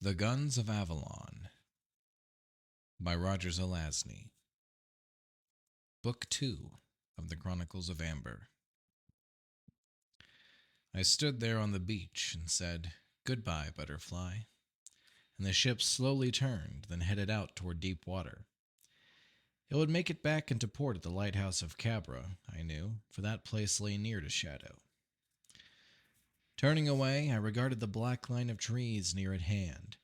The Guns of Avalon by Roger Zelazny. Book 2 of the Chronicles of Amber. I stood there on the beach and said, "Goodbye, butterfly," and the ship slowly turned, then headed out toward deep water. It would make it back into port at the lighthouse of Cabra, I knew, for that place lay near to Shadow. Turning away, I regarded the black line of trees near at hand,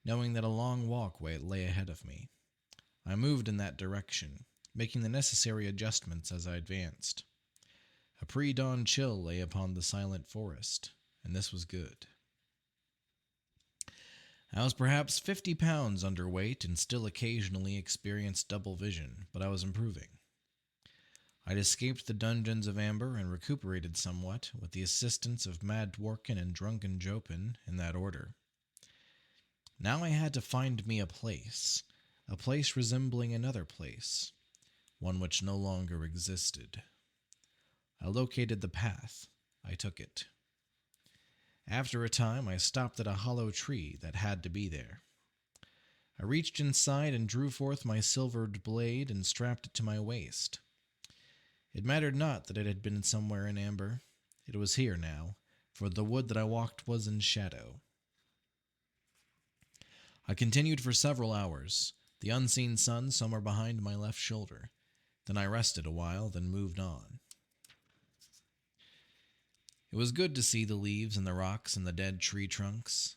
knowing that a long walkway lay ahead of me. I moved in that direction, making the necessary adjustments as I advanced. A pre-dawn chill lay upon the silent forest, and this was good. I was perhaps 50 pounds underweight and still occasionally experienced double vision, but I was improving. I'd escaped the dungeons of Amber and recuperated somewhat with the assistance of Mad Dworkin and Drunken Jopin in that order. Now I had to find me a place resembling another place, one which no longer existed. I located the path. I took it. After a time, I stopped at a hollow tree that had to be there. I reached inside and drew forth my silvered blade and strapped it to my waist. It mattered not that it had been somewhere in Amber. It was here now, for the wood that I walked was in shadow. I continued for several hours, the unseen sun somewhere behind my left shoulder. Then I rested a while, then moved on. It was good to see the leaves and the rocks and the dead tree trunks,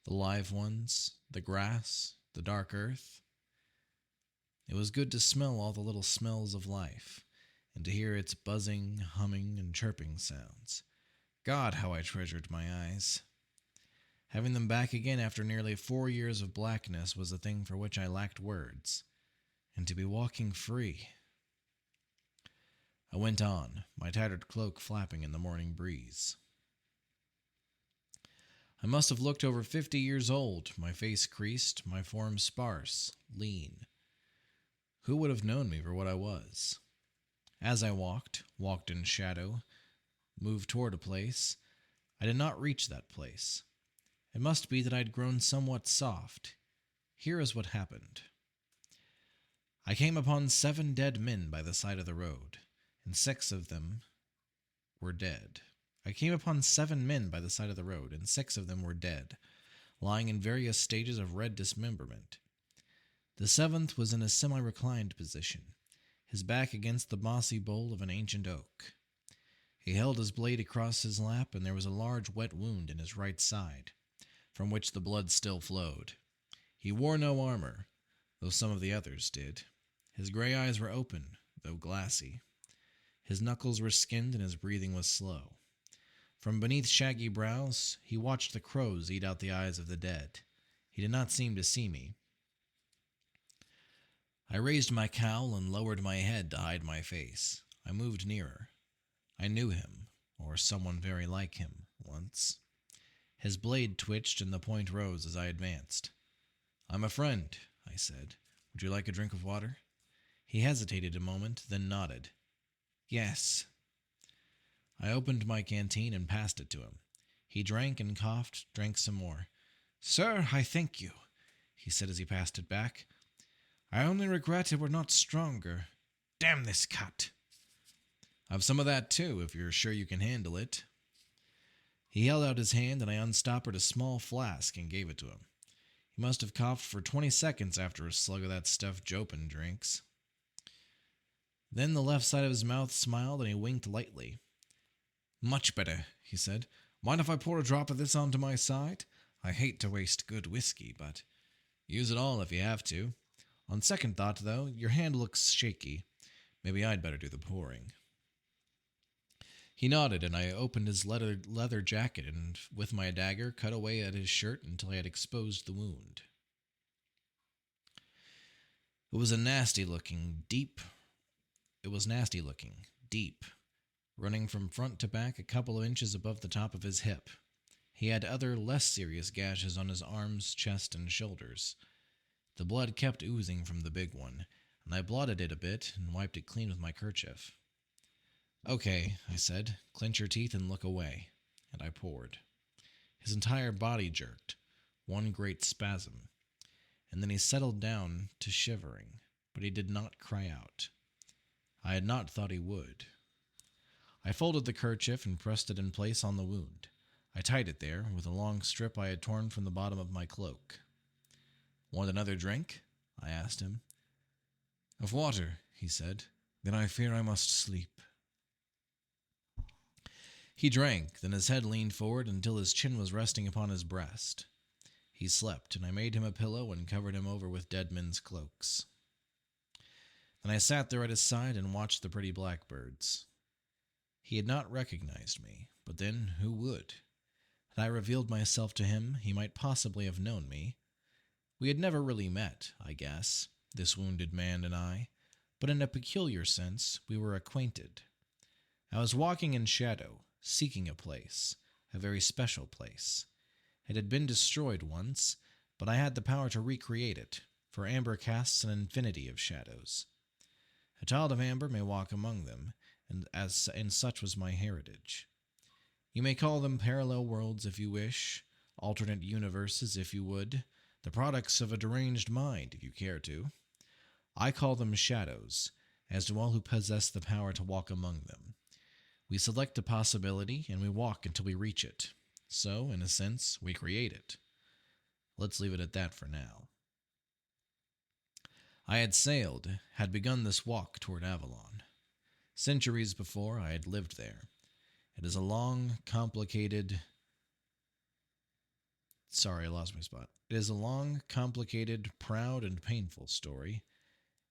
the live ones, the grass, the dark earth. It was good to smell all the little smells of life, and to hear its buzzing, humming, and chirping sounds. God, how I treasured my eyes! Having them back again after nearly 4 years of blackness was a thing for which I lacked words. And to be walking free. I went on, my tattered cloak flapping in the morning breeze. I must have looked over 50 years old, my face creased, my form sparse, lean. Who would have known me for what I was? As I walked in shadow, moved toward a place, I did not reach that place. It must be that I had grown somewhat soft. Here is what happened. I came upon 7 dead men by the side of the road, and 6 of them were dead. I came upon 7 men by the side of the road, and 6 of them were dead, lying in various stages of red dismemberment. The 7th was in a semi-reclined position, his back against the mossy bole of an ancient oak. He held his blade across his lap, and there was a large wet wound in his right side, from which the blood still flowed. He wore no armor, though some of the others did. His gray eyes were open, though glassy. His knuckles were skinned and his breathing was slow. From beneath shaggy brows, he watched the crows eat out the eyes of the dead. He did not seem to see me. I raised my cowl and lowered my head to hide my face. I moved nearer. I knew him, or someone very like him, once. His blade twitched and the point rose as I advanced. "I'm a friend," I said. "Would you like a drink of water?" He hesitated a moment, then nodded. "Yes." I opened my canteen and passed it to him. He drank and coughed, drank some more. "Sir, I thank you," he said as he passed it back. "I only regret it were not stronger. Damn this cut." "I've some of that too, if you're sure you can handle it." He held out his hand and I unstoppered a small flask and gave it to him. He must have coughed for 20 seconds after a slug of that stuff Jopin drinks. Then the left side of his mouth smiled and he winked lightly. "Much better," he said. "Mind if I pour a drop of this onto my side? I hate to waste good whiskey, but use it all if you have to. On second thought, though, your hand looks shaky. Maybe I'd better do the pouring." He nodded, and I opened his leather jacket and, with my dagger, cut away at his shirt until I had exposed the wound. It was nasty looking, deep, running from front to back a couple of inches above the top of his hip. He had other, less serious gashes on his arms, chest, and shoulders. The blood kept oozing from the big one, and I blotted it a bit and wiped it clean with my kerchief. "Okay," I said, "clench your teeth and look away." And I poured. His entire body jerked, one great spasm, and then he settled down to shivering, but he did not cry out. I had not thought he would. I folded the kerchief and pressed it in place on the wound. I tied it there with a long strip I had torn from the bottom of my cloak. Want another drink? I asked him. Of water, he said. Then I fear I must sleep. He drank, then his head leaned forward until his chin was resting upon his breast. He slept, and I made him a pillow and covered him over with dead men's cloaks. Then I sat there at his side and watched the pretty blackbirds. He had not recognized me, but then who would? Had I revealed myself to him, he might possibly have known me. We had never really met, I guess, this wounded man and I, but in a peculiar sense we were acquainted. I was walking in shadow, seeking a place, a very special place. It had been destroyed once, but I had the power to recreate it, for amber casts an infinity of shadows. A child of amber may walk among them, and such was my heritage. You may call them parallel worlds if you wish, alternate universes if you would, the products of a deranged mind if you care to. I call them shadows, as do all who possess the power to walk among them. We select a possibility, and we walk until we reach it. So, in a sense, we create it. Let's leave it at that for now. I had sailed, had begun this walk toward Avalon. Centuries before, I had lived there. It is a long, complicated... Sorry, I lost my spot. It is a long, complicated, proud, and painful story,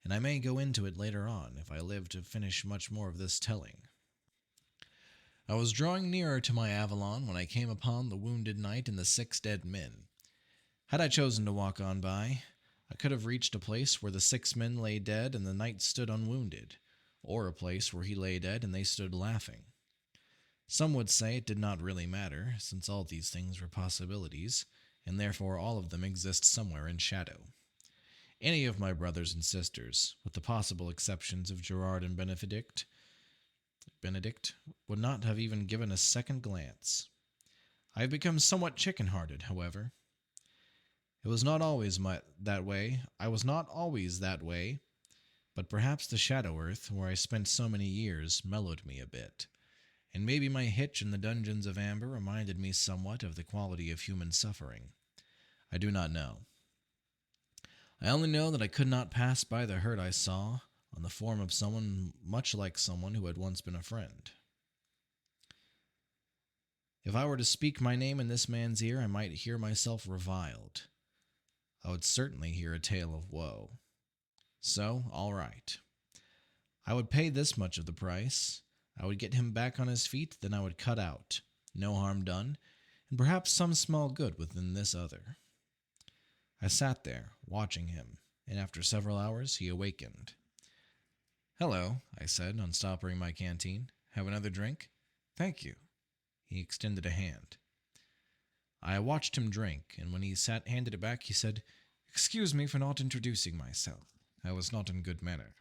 and I may go into it later on if I live to finish much more of this telling. I was drawing nearer to my Avalon when I came upon the wounded knight and the 6 dead men. Had I chosen to walk on by, I could have reached a place where the 6 men lay dead and the knight stood unwounded, or a place where he lay dead and they stood laughing. Some would say it did not really matter, since all these things were possibilities, and therefore all of them exist somewhere in shadow. Any of my brothers and sisters, with the possible exceptions of Gerard and Benedict, would not have even given a second glance. I have become somewhat chicken-hearted, however. It was not always that way. I was not always that way, but perhaps the Shadow Earth, where I spent so many years, mellowed me a bit, and maybe my hitch in the dungeons of Amber reminded me somewhat of the quality of human suffering. I do not know. I only know that I could not pass by the hurt I saw on the form of someone much like someone who had once been a friend. If I were to speak my name in this man's ear, I might hear myself reviled. I would certainly hear a tale of woe. So, all right. I would pay this much of the price. I would get him back on his feet, then I would cut out. No harm done, and perhaps some small good within this other. I sat there, watching him, and after several hours he awakened. Hello, I said, unstopping my canteen. Have another drink? Thank you. He extended a hand. I watched him drink, and when he handed it back, he said, Excuse me for not introducing myself. I was not in good manner.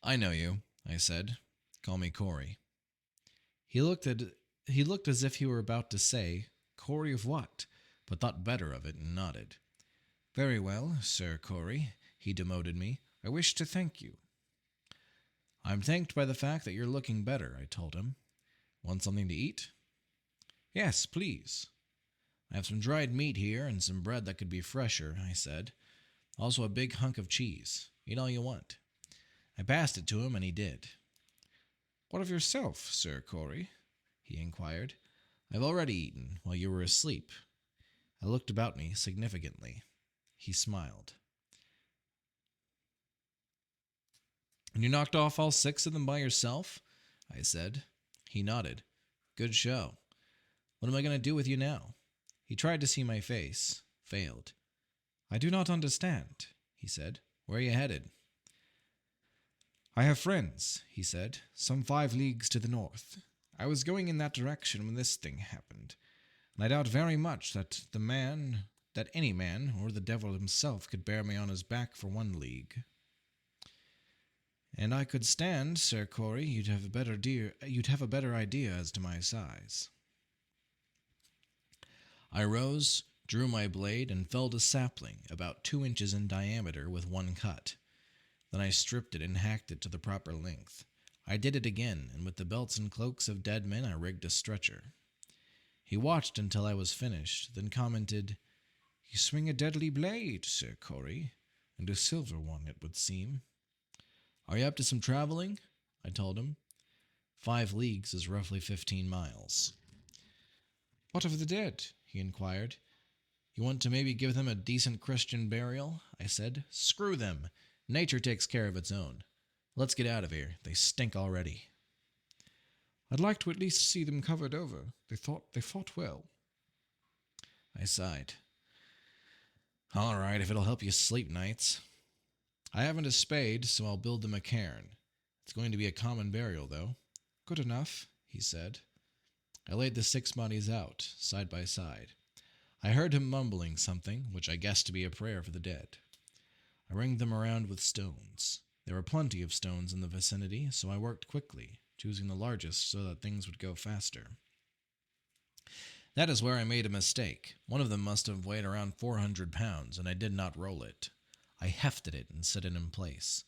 I know you, I said. Call me Corey. He looked as if he were about to say, Corey of what? But thought better of it and nodded. Very well, Sir Corey, he demoted me. I wish to thank you. I'm thanked by the fact that you're looking better, I told him. Want something to eat? Yes, please. I have some dried meat here and some bread that could be fresher, I said. Also a big hunk of cheese. Eat all you want. I passed it to him, and he did. What of yourself, Sir Corey? He inquired. I've already eaten while you were asleep. I looked about me significantly. He smiled. And you knocked off all 6 of them by yourself? I said. He nodded. Good show. What am I going to do with you now? He tried to see my face. Failed. I do not understand, he said. Where are you headed? I have friends, he said, some 5 leagues to the north. I was going in that direction when this thing happened, and I doubt very much that any man, or the devil himself, could bear me on his back for 1 league. And I could stand, Sir Corey. You'd have a better idea as to my size. I rose, drew my blade, and felled a sapling about 2 inches in diameter with one cut. Then I stripped it and hacked it to the proper length. I did it again, and with the belts and cloaks of dead men I rigged a stretcher. He watched until I was finished, then commented, "You swing a deadly blade, Sir Corey, and a silver one, it would seem." "Are you up to some traveling?" I told him. 5 leagues is roughly 15 miles. "What of the dead?" he inquired. "You want to maybe give them a decent Christian burial?" I said. "Screw them. Nature takes care of its own. Let's get out of here. They stink already." "I'd like to at least see them covered over. They fought well." I sighed. "All right, if it'll help you sleep nights. I haven't a spade, so I'll build them a cairn. It's going to be a common burial, though." "Good enough," he said. I laid the 6 bodies out, side by side. I heard him mumbling something, which I guessed to be a prayer for the dead. I ringed them around with stones. There were plenty of stones in the vicinity, so I worked quickly, choosing the largest so that things would go faster. That is where I made a mistake. One of them must have weighed around 400 pounds, and I did not roll it. I hefted it and set it in place.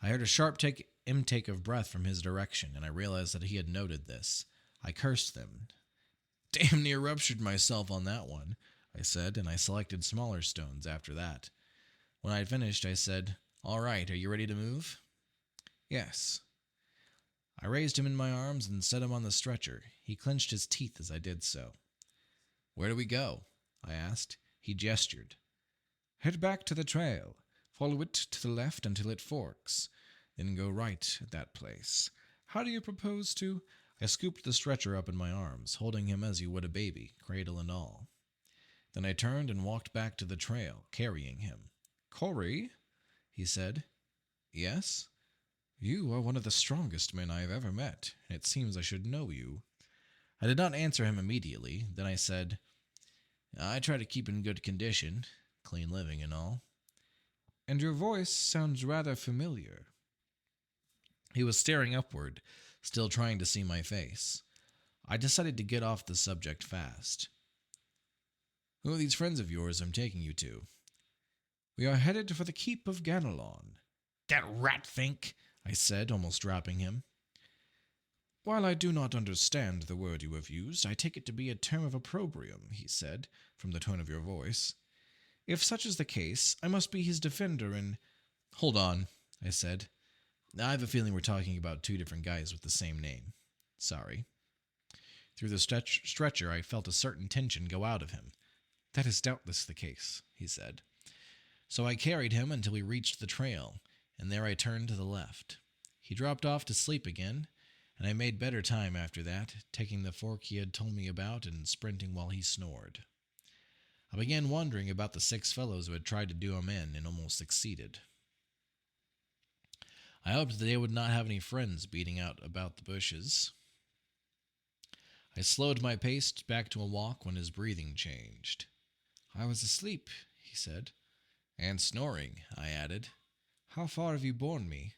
I heard a sharp intake of breath from his direction, and I realized that he had noted this. I cursed them. "Damn near ruptured myself on that one," I said, and I selected smaller stones after that. When I had finished, I said, "All right, are you ready to move?" "Yes." I raised him in my arms and set him on the stretcher. He clenched his teeth as I did so. "Where do we go?" I asked. He gestured. "Head back to the trail. Follow it to the left until it forks. Then go right at that place. How do you propose to—" I scooped the stretcher up in my arms, holding him as you would a baby, cradle and all. Then I turned and walked back to the trail, carrying him. "Corey," he said. "Yes?" "You are one of the strongest men I have ever met, and it seems I should know you." I did not answer him immediately. Then I said, "I try to keep in good condition, clean living and all." "And your voice sounds rather familiar." He was staring upward, still trying to see my face. I decided to get off the subject fast. "Who are these friends of yours I'm taking you to?" "We are headed for the keep of Avalon." "That rat-fink," I said, almost dropping him. "While I do not understand the word you have used, I take it to be a term of opprobrium," he said, from the tone of your voice. "If such is the case, I must be his defender and—" "Hold on," I said. "I have a feeling we're talking about 2 different guys with the same name. Sorry." Through the stretcher, I felt a certain tension go out of him. "That is doubtless the case," he said. So I carried him until we reached the trail, and there I turned to the left. He dropped off to sleep again, and I made better time after that, taking the fork he had told me about and sprinting while he snored. I began wondering about the 6 fellows who had tried to do him in and almost succeeded. I hoped that they would not have any friends beating out about the bushes. I slowed my pace back to a walk when his breathing changed. "I was asleep," he said. "And snoring," I added. "How far have you borne me?"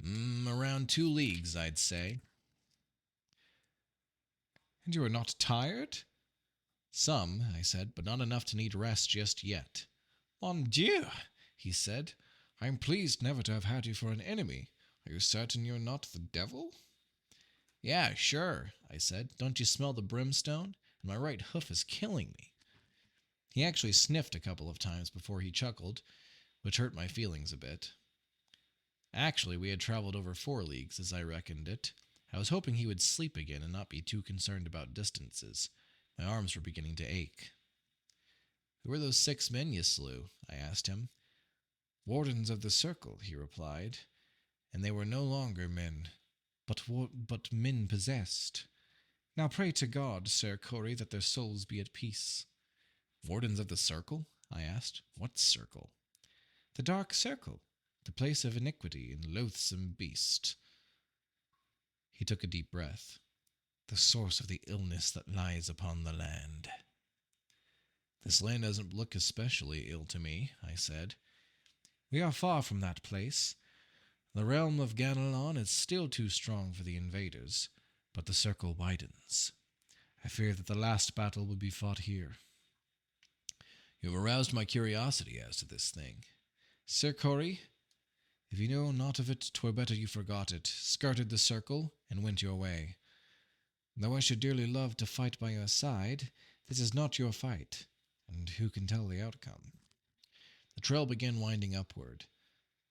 Around 2 leagues, I'd say." "And you are not tired?" "Some," I said, "but not enough to need rest just yet." "Mon Dieu," he said. "I am pleased never to have had you for an enemy. Are you certain you're not the devil?" "Yeah, sure," I said. "Don't you smell the brimstone? And my right hoof is killing me." He actually sniffed a couple of times before he chuckled, which hurt my feelings a bit. Actually, we had traveled over 4 leagues, as I reckoned it. I was hoping he would sleep again and not be too concerned about distances. My arms were beginning to ache. "Who were those 6 men you slew?" I asked him. "Wardens of the circle," he replied. "And they were no longer men, but men possessed. Now pray to God, Sir Corey, that their souls be at peace." "Wardens of the circle?" I asked. "What circle?" "The dark circle, the place of iniquity and loathsome beast." He took a deep breath. "The source of the illness that lies upon the land." "This land doesn't look especially ill to me," I said. "We are far from that place. The realm of Avalon is still too strong for the invaders, but the circle widens. I fear that the last battle will be fought here. You have aroused my curiosity as to this thing. Sir Corey, if you know naught of it, 'twere better you forgot it, skirted the circle, and went your way. Though I should dearly love to fight by your side, this is not your fight, and who can tell the outcome? The trail began winding upward.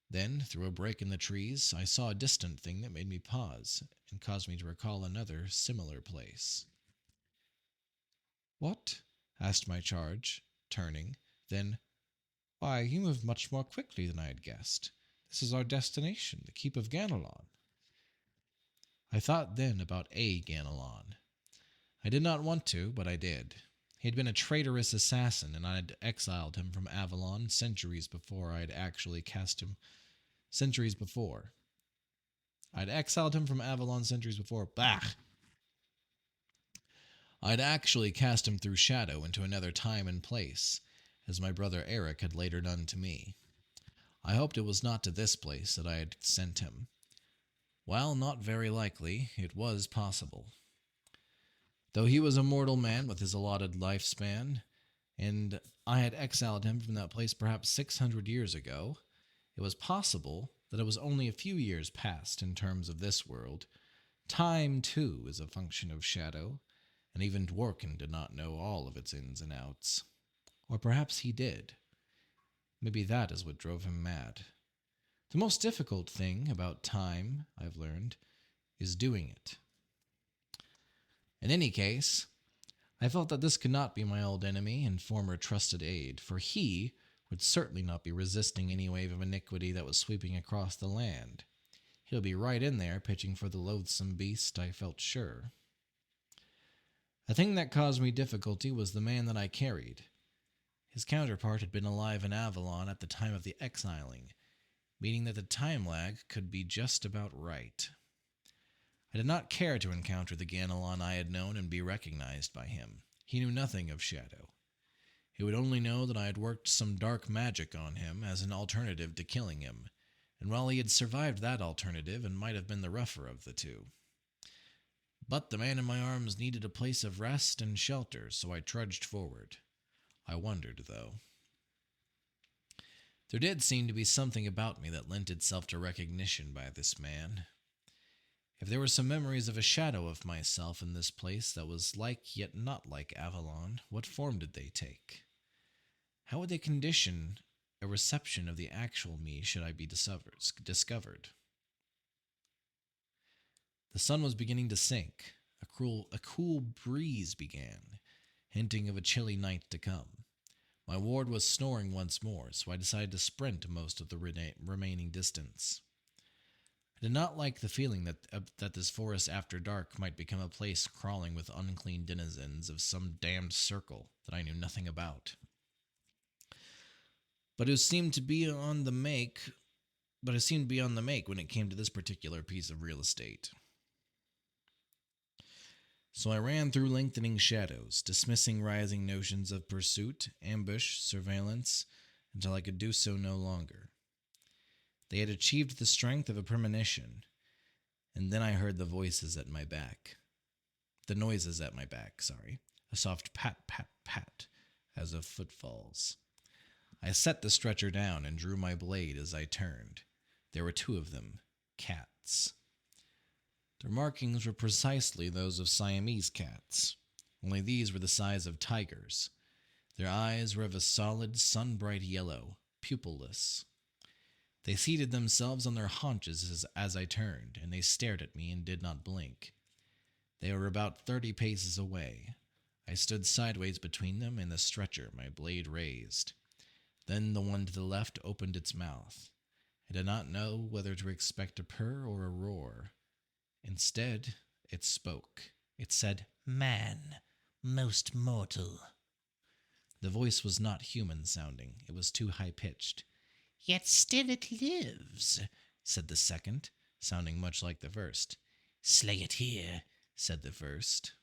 Then, through a break in the trees, I saw a distant thing that made me pause and caused me to recall another similar place. What? Asked my charge, turning. Then, why, you move much more quickly than I had guessed. This is our destination, the Keep of Ganelon. I thought then about Ganelon. I did not want to, but I did. He had been a traitorous assassin, and I had exiled him from Avalon centuries before I had actually cast him. Centuries before. I'd exiled him from Avalon centuries before. Bah! I'd actually cast him through shadow into another time and place, as my brother Eric had later done to me. I hoped it was not to this place that I had sent him. While not very likely, it was possible. Though he was a mortal man with his allotted lifespan, and I had exiled him from that place perhaps 600 years ago, it was possible that it was only a few years past in terms of this world. Time, too, is a function of shadow, and even Dworkin did not know all of its ins and outs. Or perhaps he did. Maybe that is what drove him mad. The most difficult thing about time, I've learned, is doing it. In any case, I felt that this could not be my old enemy and former trusted aide, for he would certainly not be resisting any wave of iniquity that was sweeping across the land. He'll be right in there pitching for the loathsome beast, I felt sure. A thing that caused me difficulty was the man that I carried. His counterpart had been alive in Avalon at the time of the exiling, meaning that the time lag could be just about right. I did not care to encounter the Ganelon I had known and be recognized by him. He knew nothing of shadow. He would only know that I had worked some dark magic on him as an alternative to killing him, and while he had survived that alternative and might have been the rougher of the two. But the man in my arms needed a place of rest and shelter, so I trudged forward. I wondered, though. There did seem to be something about me that lent itself to recognition by this man. If there were some memories of a shadow of myself in this place that was like yet not like Avalon, what form did they take? How would they condition a reception of the actual me should I be discovered? The sun was beginning to sink. A cool breeze began, hinting of a chilly night to come. My ward was snoring once more, so I decided to sprint most of the remaining distance. I did not like the feeling that this forest after dark might become a place crawling with unclean denizens of some damned circle that I knew nothing about. But it seemed to be on the make when it came to this particular piece of real estate. So I ran through lengthening shadows, dismissing rising notions of pursuit, ambush, surveillance, until I could do so no longer. They had achieved the strength of a premonition, and then I heard the noises at my back. A soft pat, pat, pat, as of footfalls. I set the stretcher down and drew my blade as I turned. There were two of them, cats. Their markings were precisely those of Siamese cats, only these were the size of tigers. Their eyes were of a solid, sun-bright yellow, pupilless. They seated themselves on their haunches as I turned, and they stared at me and did not blink. They were about 30 paces away. I stood sideways between them and the stretcher, my blade raised. Then the one to the left opened its mouth. I did not know whether to expect a purr or a roar. Instead, it spoke. It said, "Man, most mortal." The voice was not human-sounding. It was too high-pitched. "Yet still it lives," said the second, sounding much like the first. "Slay it here," said the first.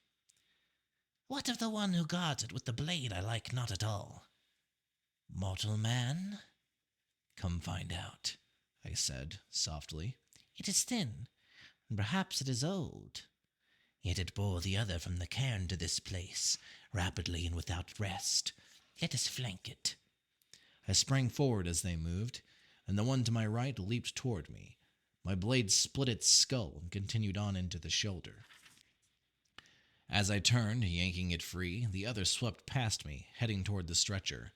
"What of the one who guards it with the blade I like not at all?" "Mortal man?" "Come find out," I said, softly. "It is thin, and perhaps it is old. Yet it bore the other from the cairn to this place, rapidly and without rest. Let us flank it." I sprang forward as they moved, and the one to my right leaped toward me. My blade split its skull and continued on into the shoulder. As I turned, yanking it free, the other swept past me, heading toward the stretcher.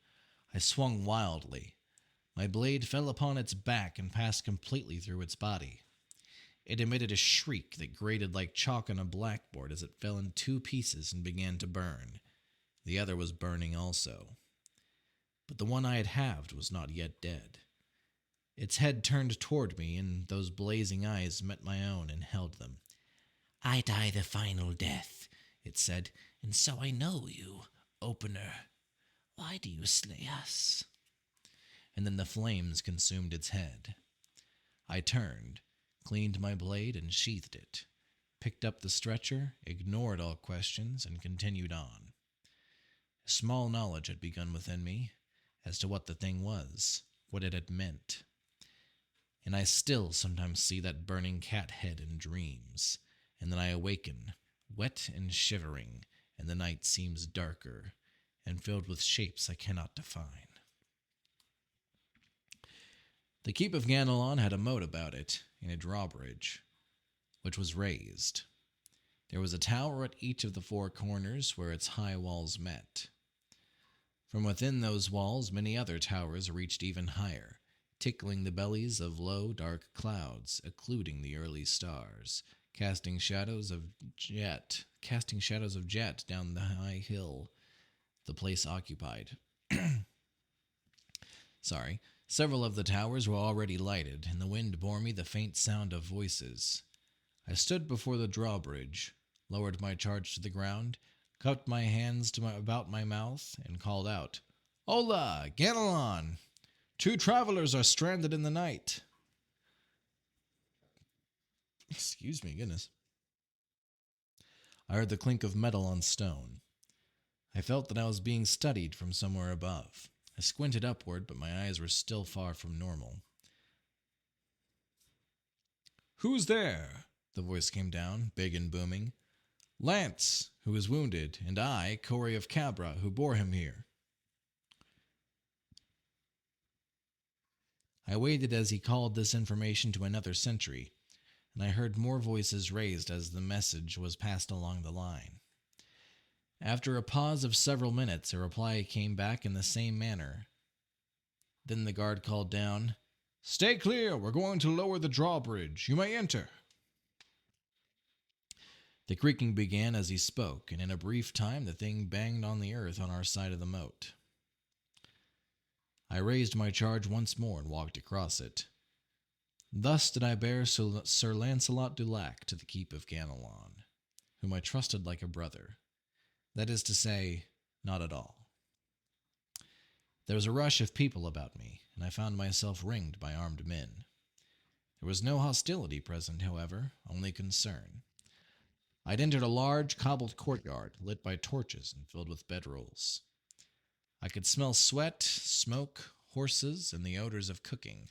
I swung wildly. My blade fell upon its back and passed completely through its body. It emitted a shriek that grated like chalk on a blackboard as it fell in two pieces and began to burn. The other was burning also. But the one I had halved was not yet dead. Its head turned toward me, and those blazing eyes met my own and held them. "I die the final death," it said, "and so I know you, Opener. Why do you slay us?" And then the flames consumed its head. I turned, cleaned my blade, and sheathed it, picked up the stretcher, ignored all questions, and continued on. A small knowledge had begun within me as to what the thing was, what it had meant. And I still sometimes see that burning cat head in dreams, and then I awaken, wet and shivering, and the night seems darker and filled with shapes I cannot define. The keep of Ganelon had a moat about it, and a drawbridge, which was raised. There was a tower at each of the four corners where its high walls met. From within those walls many other towers reached even higher, tickling the bellies of low, dark clouds, occluding the early stars, casting shadows of jet down the high hill the place occupied. Several of the towers were already lighted, and the wind bore me the faint sound of voices. I stood before the drawbridge, lowered my charge to the ground, cupped my hands about my mouth, and called out, "Hola, Ganelon! 2 travelers are stranded in the night." Excuse me, goodness. I heard the clink of metal on stone. I felt that I was being studied from somewhere above. I squinted upward, but my eyes were still far from normal. "Who's there?" The voice came down, big and booming. "Lance, who is wounded, and I, Corey of Cabra, who bore him here." I waited as he called this information to another sentry, and I heard more voices raised as the message was passed along the line. After a pause of several minutes, a reply came back in the same manner. Then the guard called down, "Stay clear, we're going to lower the drawbridge. You may enter." The creaking began as he spoke, and in a brief time the thing banged on the earth on our side of the moat. I raised my charge once more and walked across it. Thus did I bear Sir Lancelot du Lac to the keep of Ganelon, whom I trusted like a brother. That is to say, not at all. There was a rush of people about me, and I found myself ringed by armed men. There was no hostility present, however, only concern. I'd entered a large, cobbled courtyard, lit by torches and filled with bedrolls. I could smell sweat, smoke, horses, and the odors of cooking.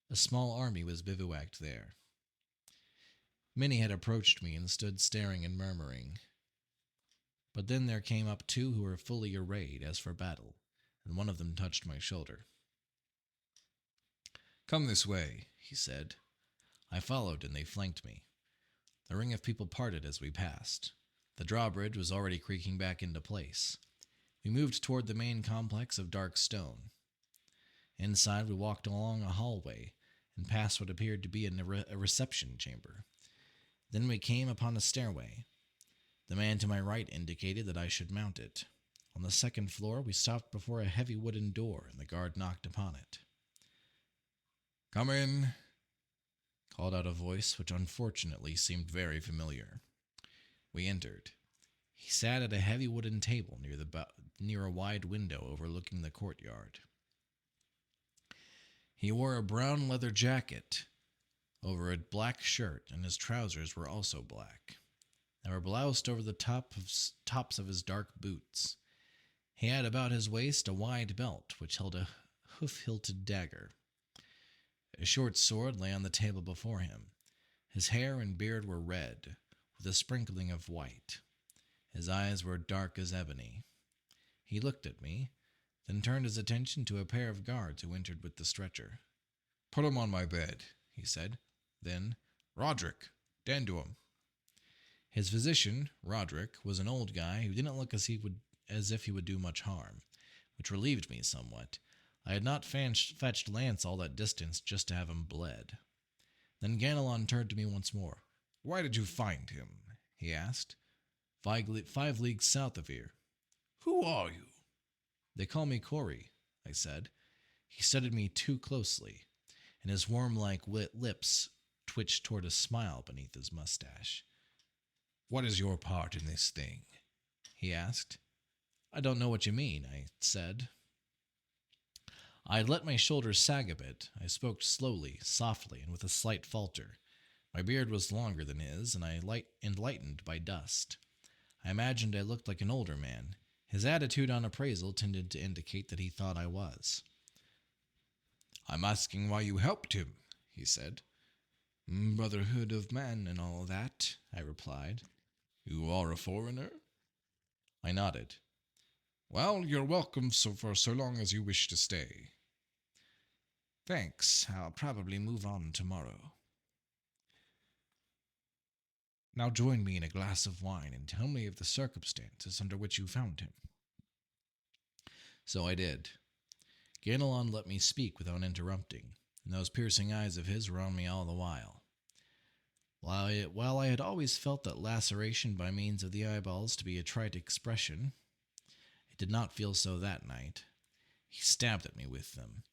A small army was bivouacked there. Many had approached me and stood staring and murmuring. But then there came up 2 who were fully arrayed as for battle, and one of them touched my shoulder. "Come this way," he said. I followed, and they flanked me. The ring of people parted as we passed. The drawbridge was already creaking back into place. We moved toward the main complex of dark stone. Inside, we walked along a hallway and passed what appeared to be a reception chamber. Then we came upon a stairway. The man to my right indicated that I should mount it. On the second floor, we stopped before a heavy wooden door, and the guard knocked upon it. "Come in," called out a voice which unfortunately seemed very familiar. We entered. He sat at a heavy wooden table near a wide window overlooking the courtyard. He wore a brown leather jacket over a black shirt, and his trousers were also black. They were bloused over the tops of his dark boots. He had about his waist a wide belt which held a hoof-hilted dagger. A short sword lay on the table before him. His hair and beard were red, with a sprinkling of white. His eyes were dark as ebony. He looked at me, then turned his attention to a pair of guards who entered with the stretcher. "Put him on my bed," he said. Then, "Roderick, tend to him." His physician, Roderick, was an old guy who didn't look as if he would do much harm, which relieved me somewhat. I had not fetched Lance all that distance just to have him bled. Then Ganelon turned to me once more. "Why did you find him?" he asked. 5 leagues south of here." "Who are you?" "They call me Corey," I said. He studied me too closely, and his worm-like lips twitched toward a smile beneath his mustache. "What is your part in this thing?" he asked. "I don't know what you mean," I said. I had let my shoulders sag a bit. I spoke slowly, softly, and with a slight falter. My beard was longer than his, and lightened by dust. I imagined I looked like an older man. His attitude on appraisal tended to indicate that he thought I was. "I'm asking why you helped him," he said. "Brotherhood of man and all that," I replied. "You are a foreigner?" I nodded. "Well, you're welcome for so long as you wish to stay." "Thanks. I'll probably move on tomorrow." "Now join me in a glass of wine and tell me of the circumstances under which you found him." So I did. Ganelon let me speak without interrupting, and those piercing eyes of his were on me all the while. While I had always felt that laceration by means of the eyeballs to be a trite expression, it did not feel so that night. He stabbed at me with them.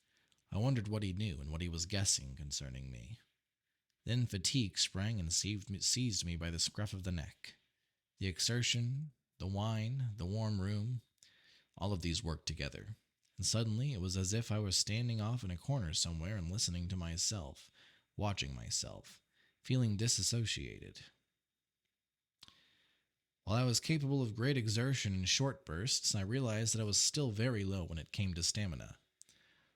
I wondered what he knew and what he was guessing concerning me. Then fatigue sprang and seized me by the scruff of the neck. The exertion, the wine, the warm room, all of these worked together. And suddenly it was as if I was standing off in a corner somewhere and listening to myself, watching myself, feeling disassociated. While I was capable of great exertion in short bursts, I realized that I was still very low when it came to stamina.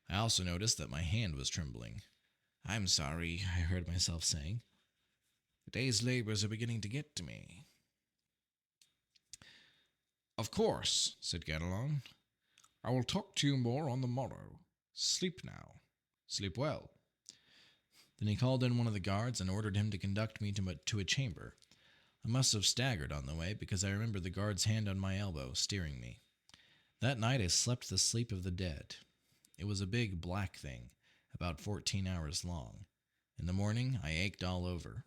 I also noticed that my hand was trembling. "I'm sorry," I heard myself saying. "The day's labors are beginning to get to me." "Of course," said Ganelon. "I will talk to you more on the morrow. Sleep now. Sleep well." Then he called in one of the guards and ordered him to conduct me to a chamber. I must have staggered on the way, because I remember the guard's hand on my elbow, steering me. That night I slept the sleep of the dead. It was a big black thing, about 14 hours long. In the morning I ached all over.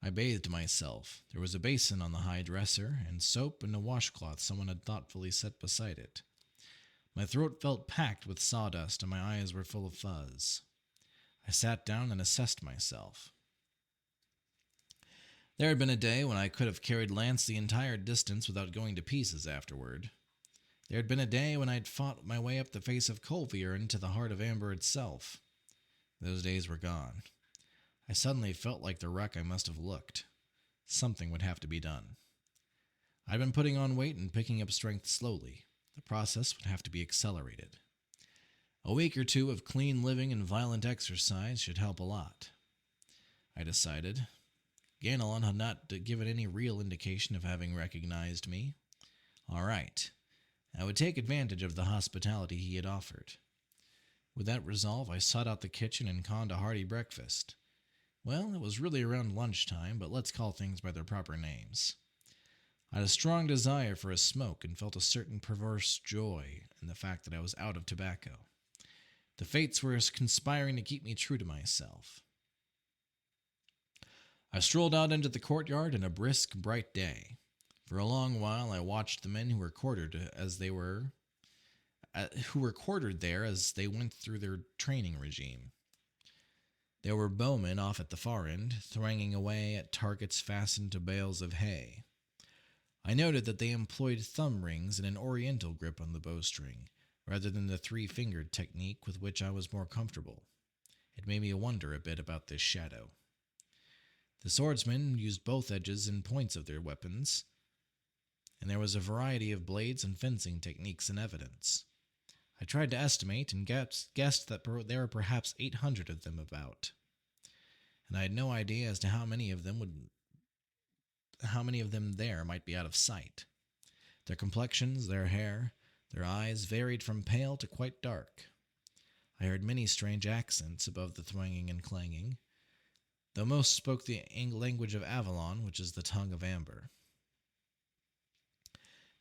I bathed myself. There was a basin on the high dresser, and soap and a washcloth someone had thoughtfully set beside it. My throat felt packed with sawdust, and my eyes were full of fuzz. I sat down and assessed myself. There had been a day when I could have carried Lance the entire distance without going to pieces afterward. There had been a day when I'd fought my way up the face of Colvier into the heart of Amber itself. Those days were gone. I suddenly felt like the wreck I must have looked. Something would have to be done. I'd been putting on weight and picking up strength slowly. The process would have to be accelerated. A week or two of clean living and violent exercise should help a lot. I decided. Ganelon had not given any real indication of having recognized me. All right. I would take advantage of the hospitality he had offered. With that resolve, I sought out the kitchen and conned a hearty breakfast. Well, it was really around lunchtime, but let's call things by their proper names. I had a strong desire for a smoke and felt a certain perverse joy in the fact that I was out of tobacco. The fates were conspiring to keep me true to myself. I strolled out into the courtyard in a brisk, bright day. For a long while I watched the men who were quartered there as they went through their training regime. There were bowmen off at the far end, thranging away at targets fastened to bales of hay. I noted that they employed thumb rings and an oriental grip on the bowstring, rather than the three-fingered technique with which I was more comfortable. It made me wonder a bit about this shadow. The swordsmen used both edges and points of their weapons, and there was a variety of blades and fencing techniques in evidence. I tried to estimate and guessed that there were perhaps 800 of them about, and I had no idea as to how many of them there might be out of sight. Their complexions, their hair, their eyes varied from pale to quite dark. I heard many strange accents above the thwanging and clanging, though most spoke the language of Avalon, which is the tongue of amber.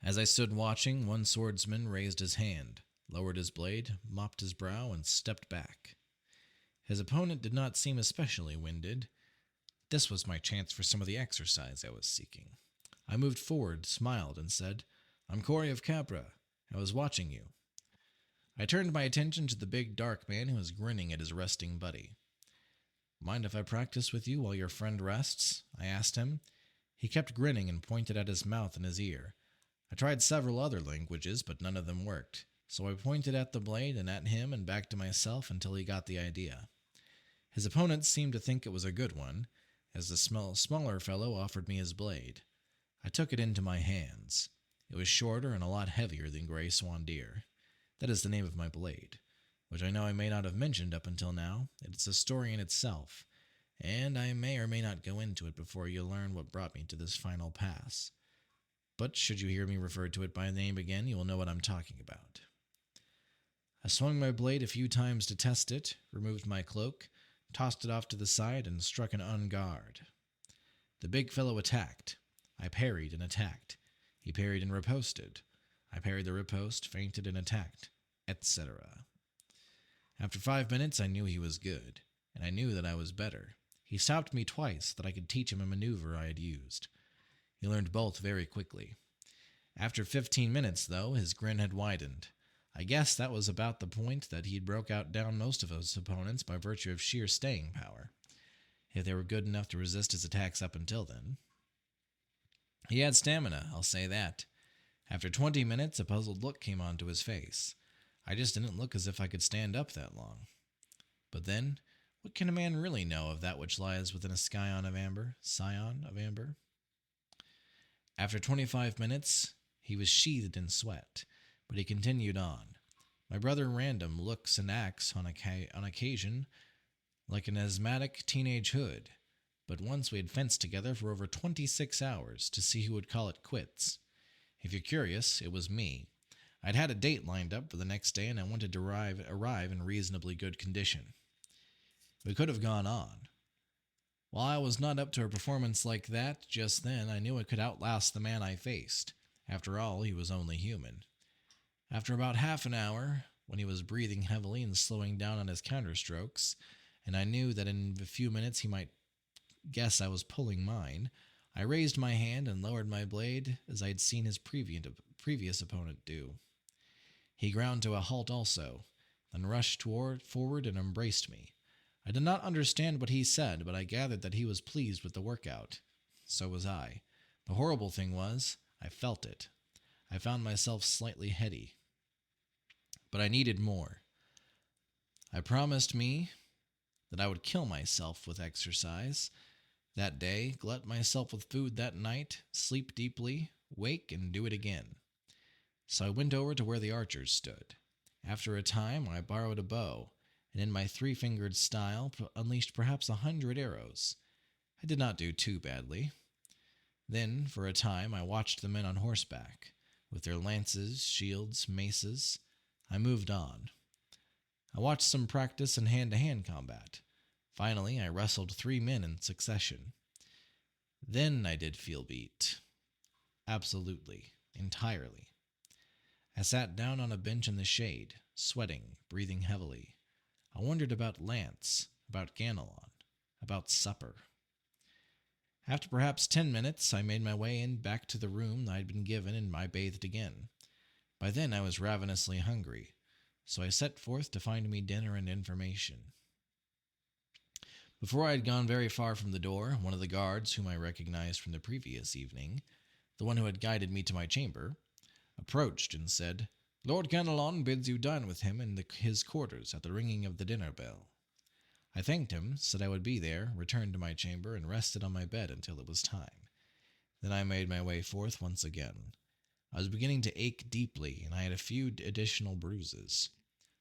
As I stood watching, one swordsman raised his hand, lowered his blade, mopped his brow, and stepped back. His opponent did not seem especially winded. This was my chance for some of the exercise I was seeking. I moved forward, smiled, and said, "I'm Corey of Capra. I was watching you." I turned my attention to the big dark man who was grinning at his resting buddy. "Mind if I practice with you while your friend rests?" I asked him. He kept grinning and pointed at his mouth and his ear. I tried several other languages, but none of them worked, so I pointed at the blade and at him and back to myself until he got the idea. His opponent seemed to think it was a good one, as the smaller fellow offered me his blade. I took it into my hands. It was shorter and a lot heavier than Grey Swan Deer. That is the name of my blade, which I know I may not have mentioned up until now. It's a story in itself, and I may or may not go into it before you learn what brought me to this final pass. But should you hear me refer to it by name again, you will know what I'm talking about. I swung my blade a few times to test it, removed my cloak, tossed it off to the side, and struck an en garde. The big fellow attacked. I parried and attacked. He parried and riposted. I parried the riposte, feinted and attacked, etc. After 5 minutes, I knew he was good, and I knew that I was better. He stopped me twice that I could teach him a maneuver I had used. He learned both very quickly. After 15 minutes, though, his grin had widened. I guess that was about the point that he'd broke out down most of his opponents by virtue of sheer staying power, if they were good enough to resist his attacks up until then. He had stamina, I'll say that. After 20 minutes, a puzzled look came onto his face. I just didn't look as if I could stand up that long. But then, what can a man really know of that which lies within a scion of amber? After 25 minutes, he was sheathed in sweat, but he continued on. My brother Random looks and acts on occasion like an asthmatic teenage hood, but once we had fenced together for over 26 hours to see who would call it quits. If you're curious, it was me. I'd had a date lined up for the next day, and I wanted to arrive in reasonably good condition. We could have gone on. While I was not up to a performance like that just then, I knew I could outlast the man I faced. After all, he was only human. After about half an hour, when he was breathing heavily and slowing down on his counterstrokes, and I knew that in a few minutes he might guess I was pulling mine, I raised my hand and lowered my blade as I had seen his previous opponent do. He ground to a halt also, then rushed forward and embraced me. I did not understand what he said, but I gathered that he was pleased with the workout. So was I. The horrible thing was, I felt it. I found myself slightly heady. But I needed more. I promised me that I would kill myself with exercise that day, glut myself with food that night, sleep deeply, wake, and do it again. So I went over to where the archers stood. After a time, I borrowed a bow, and in my three-fingered style unleashed perhaps 100 arrows. I did not do too badly. Then, for a time, I watched the men on horseback, with their lances, shields, maces. I moved on. I watched some practice in hand-to-hand combat. Finally, I wrestled 3 men in succession. Then I did feel beat. Absolutely. Entirely. I sat down on a bench in the shade, sweating, breathing heavily. I wondered about Lance, about Ganelon, about supper. After perhaps 10 minutes, I made my way back to the room I had been given, and I bathed again. By then I was ravenously hungry, so I set forth to find me dinner and information. Before I had gone very far from the door, one of the guards, whom I recognized from the previous evening, the one who had guided me to my chamber, approached and said, "Lord Ganelon bids you dine with him in his quarters at the ringing of the dinner bell." I thanked him, said I would be there, returned to my chamber, and rested on my bed until it was time. Then I made my way forth once again. I was beginning to ache deeply, and I had a few additional bruises.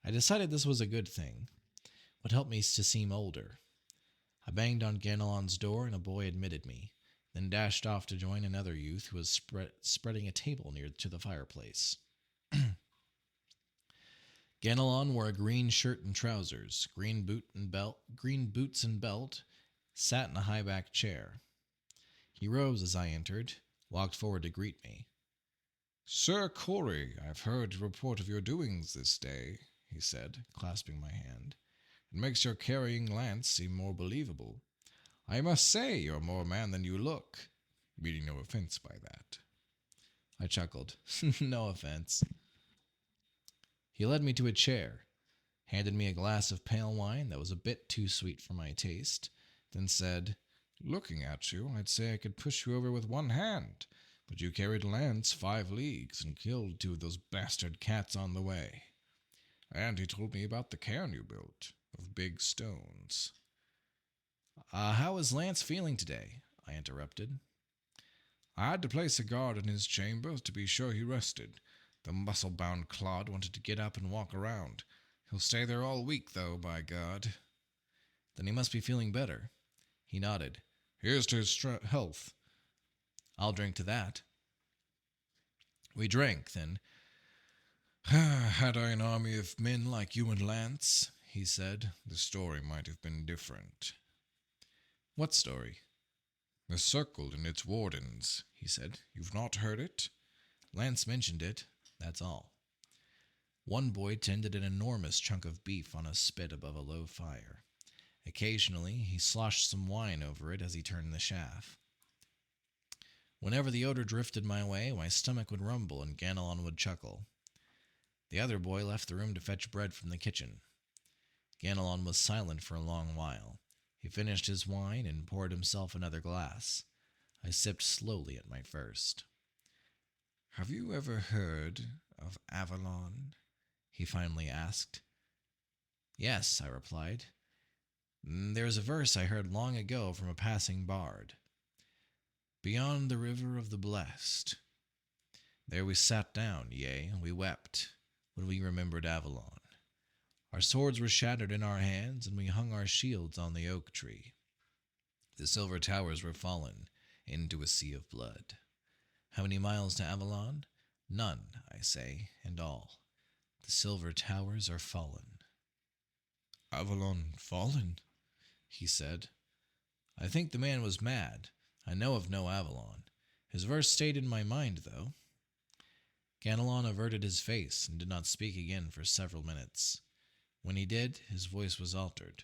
I decided this was a good thing. Would help me to seem older. I banged on Ganelon's door, and a boy admitted me, then dashed off to join another youth who was spreading a table near to the fireplace. Ganelon wore a green shirt and trousers, green boots and belt, sat in a high-backed chair. He rose as I entered, walked forward to greet me. "Sir Corey, I've heard a report of your doings this day," he said, clasping my hand. "It makes your carrying lance seem more believable. I must say you're more man than you look, meaning no offense by that." I chuckled. No offense. He led me to a chair, handed me a glass of pale wine that was a bit too sweet for my taste, then said, "Looking at you, I'd say I could push you over with one hand, but you carried a lance 5 leagues and killed 2 of those bastard cats on the way." And he told me about the cairn you built, of big stones. How is Lance feeling today?" I interrupted. "I had to place a guard in his chamber to be sure he rested. The muscle-bound clod wanted to get up and walk around. He'll stay there all week, though, by God." "Then he must be feeling better." He nodded. "Here's to his health." "I'll drink to that." We drank, then. "Had I an army of men like you and Lance," he said, "the story might have been different." "What story?" "The Circle and its wardens," he said. "You've not heard it?" "Lance mentioned it, that's all." One boy tended an enormous chunk of beef on a spit above a low fire. Occasionally, he sloshed some wine over it as he turned the shaft. Whenever the odor drifted my way, my stomach would rumble and Ganelon would chuckle. The other boy left the room to fetch bread from the kitchen. Ganelon was silent for a long while. He finished his wine and poured himself another glass. I sipped slowly at my first. "Have you ever heard of Avalon?" he finally asked. "Yes," I replied. "There's a verse I heard long ago from a passing bard. 'Beyond the river of the blessed. There we sat down, yea, we wept, when we remembered Avalon. Our swords were shattered in our hands, and we hung our shields on the oak tree. The silver towers were fallen into a sea of blood. How many miles to Avalon? None, I say, and all. The silver towers are fallen.'" "Avalon fallen?" he said. I think the man was mad. I know of no Avalon. His verse stayed in my mind, though. Ganelon averted his face and did not speak again for several minutes. When he did, his voice was altered.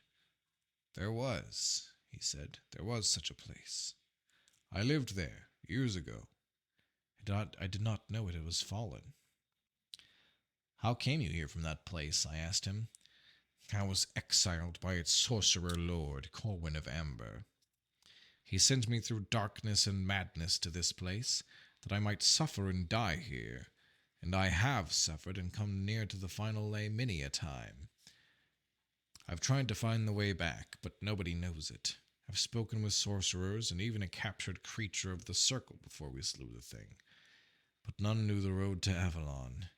"There was," he said, "there was such a place. I lived there, years ago. I did not know it was fallen." "How came you here from that place?" I asked him. "I was exiled by its sorcerer lord, Corwin of Amber. He sent me through darkness and madness to this place, that I might suffer and die here, and I have suffered and come near to the final lay many a time. I've tried to find the way back, but nobody knows it. I've spoken with sorcerers and even a captured creature of the Circle before we slew the thing, but none knew the road to Avalon.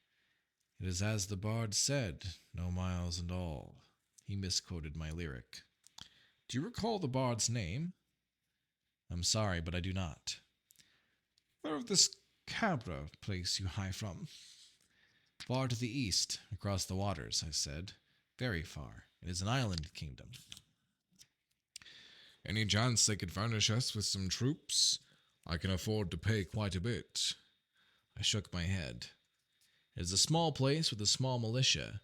It is as the bard said, no miles and all." He misquoted my lyric. "Do you recall the bard's name?" "I'm sorry, but I do not." "Where of this Cabra place you hie from?" "Far to the east, across the waters," I said. "Very far. It is an island kingdom." "Any chance they could furnish us with some troops? I can afford to pay quite a bit." I shook my head. "It is a small place with a small militia.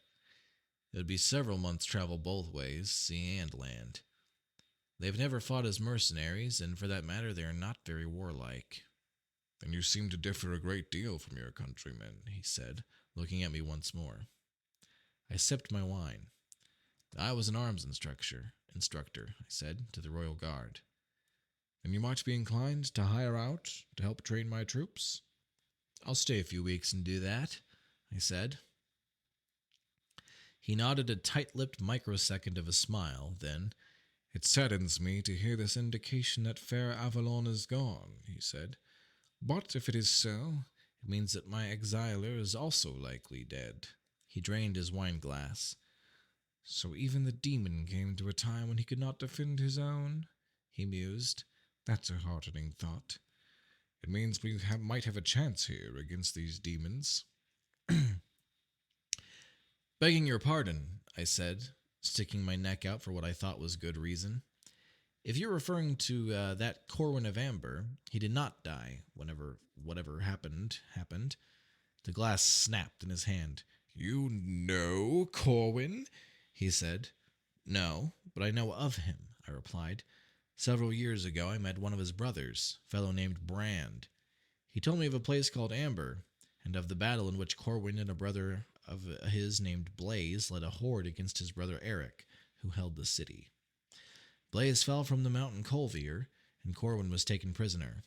It would be several months' travel both ways, sea and land. They have never fought as mercenaries, and for that matter they are not very warlike." "Then you seem to differ a great deal from your countrymen," he said, looking at me once more. I sipped my wine. "I was an arms instructor, I said, to the royal guard." "And you might be inclined to hire out to help train my troops?" "I'll stay a few weeks and do that," I said. He nodded a tight-lipped microsecond of a smile, then, "It saddens me to hear this indication that fair Avalon is gone," he said. "But if it is so, it means that my exiler is also likely dead." He drained his wine glass. So even the demon came to a time when he could not defend his own, he mused. That's a heartening thought. It means we might have a chance here against these demons. Begging your pardon, I said, sticking my neck out for what I thought was good reason. If you're referring to that Corwin of Amber, he did not die whenever whatever happened. The glass snapped in his hand. You know Corwin? He said. No, but I know of him, I replied. Several years ago I met one of his brothers, a fellow named Brand. He told me of a place called Amber, and of the battle in which Corwin and a brother of his named Blaze led a horde against his brother Eric, who held the city. Blaze fell from the mountain Colvier, and Corwin was taken prisoner.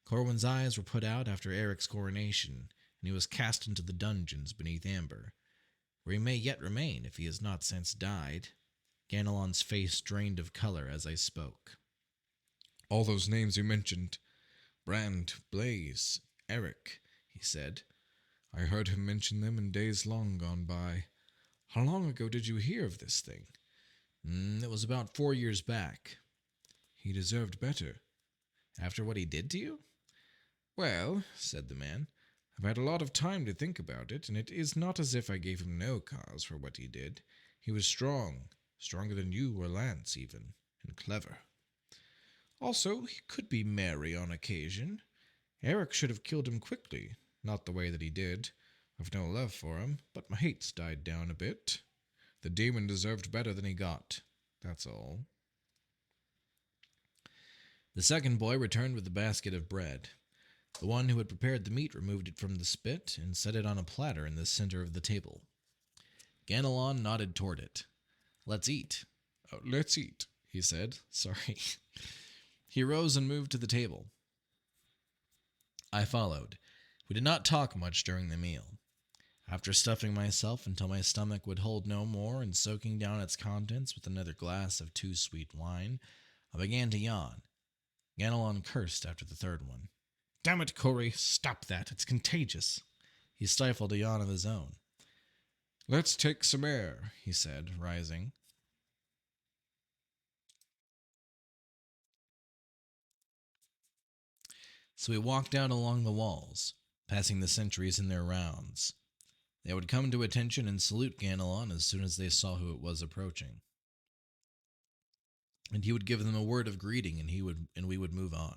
Corwin's eyes were put out after Eric's coronation, and he was cast into the dungeons beneath Amber, where he may yet remain if he has not since died. Ganelon's face drained of color as I spoke. All those names you mentioned, Brand, Blaze, Eric, he said. I heard him mention them in days long gone by. How long ago did you hear of this thing? It was about 4 years back. He deserved better. After what he did to you? Well, said the man, I've had a lot of time to think about it, and it is not as if I gave him no cause for what he did. He was strong, stronger than you or Lance even, and clever. Also, he could be merry on occasion. Eric should have killed him quickly, not the way that he did. I've no love for him, but my hate's died down a bit. The demon deserved better than he got. That's all. The second boy returned with a basket of bread. The one who had prepared the meat removed it from the spit and set it on a platter in the center of the table. Ganelon nodded toward it. Let's eat. Let's eat, he said. Sorry. He rose and moved to the table. I followed. We did not talk much during the meal. After stuffing myself until my stomach would hold no more and soaking down its contents with another glass of too sweet wine, I began to yawn. Ganelon cursed after the third one. Damn it, Corey, stop that. It's contagious. He stifled a yawn of his own. Let's take some air, he said, rising. So we walked out along the walls, passing the sentries in their rounds. They would come to attention and salute Ganelon as soon as they saw who it was approaching. And he would give them a word of greeting, and we would move on.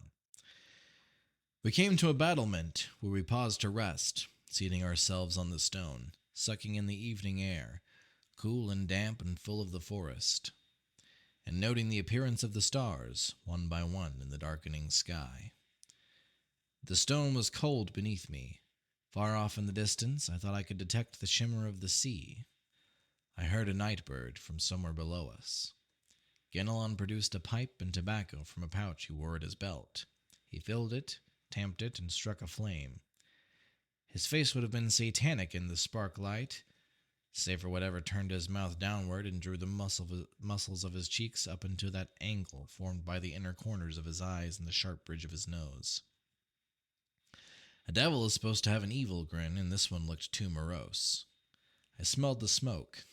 We came to a battlement where we paused to rest, seating ourselves on the stone, sucking in the evening air, cool and damp and full of the forest, and noting the appearance of the stars, one by one, in the darkening sky. The stone was cold beneath me. Far off in the distance, I thought I could detect the shimmer of the sea. I heard a night bird from somewhere below us. Ganelon produced a pipe and tobacco from a pouch he wore at his belt. He filled it, tamped it, and struck a flame. His face would have been satanic in the spark light, save for whatever turned his mouth downward and drew the muscles of his cheeks up into that angle formed by the inner corners of his eyes and the sharp bridge of his nose. A devil is supposed to have an evil grin, and this one looked too morose. I smelled the smoke.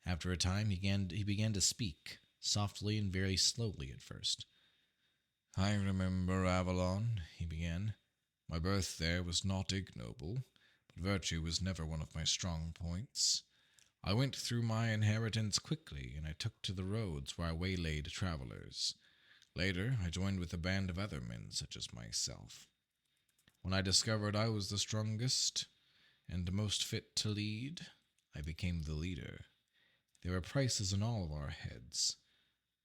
After a time, he began to speak, softly and very slowly at first. I remember Avalon, he began. My birth there was not ignoble, but virtue was never one of my strong points. I went through my inheritance quickly, and I took to the roads where I waylaid travelers. Later, I joined with a band of other men, such as myself. When I discovered I was the strongest and most fit to lead, I became the leader. There were prices on all of our heads.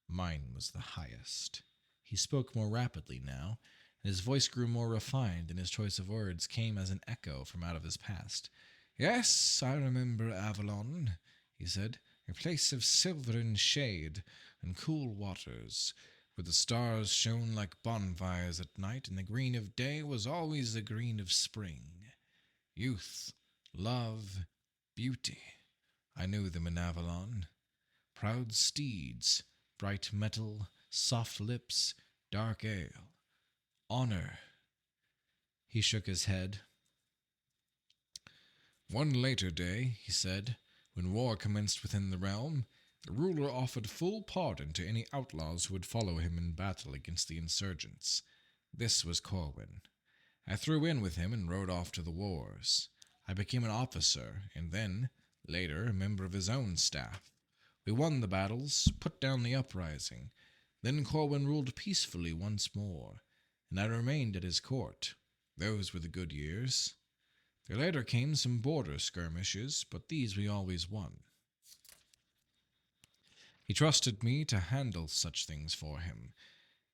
Mine was the highest. He spoke more rapidly now, and his voice grew more refined, and his choice of words came as an echo from out of his past. Yes, I remember Avalon, he said, a place of silvern shade and cool waters, where the stars shone like bonfires at night, and the green of day was always the green of spring. Youth, love, beauty, I knew them in Avalon. Proud steeds, bright metal, soft lips, dark ale. Honor. He shook his head. One later day, he said, when war commenced within the realm, the ruler offered full pardon to any outlaws who would follow him in battle against the insurgents. This was Corwin. I threw in with him and rode off to the wars. I became an officer, and then, later, a member of his own staff. We won the battles, put down the uprising. Then Corwin ruled peacefully once more, and I remained at his court. Those were the good years. There later came some border skirmishes, but these we always won. He trusted me to handle such things for him.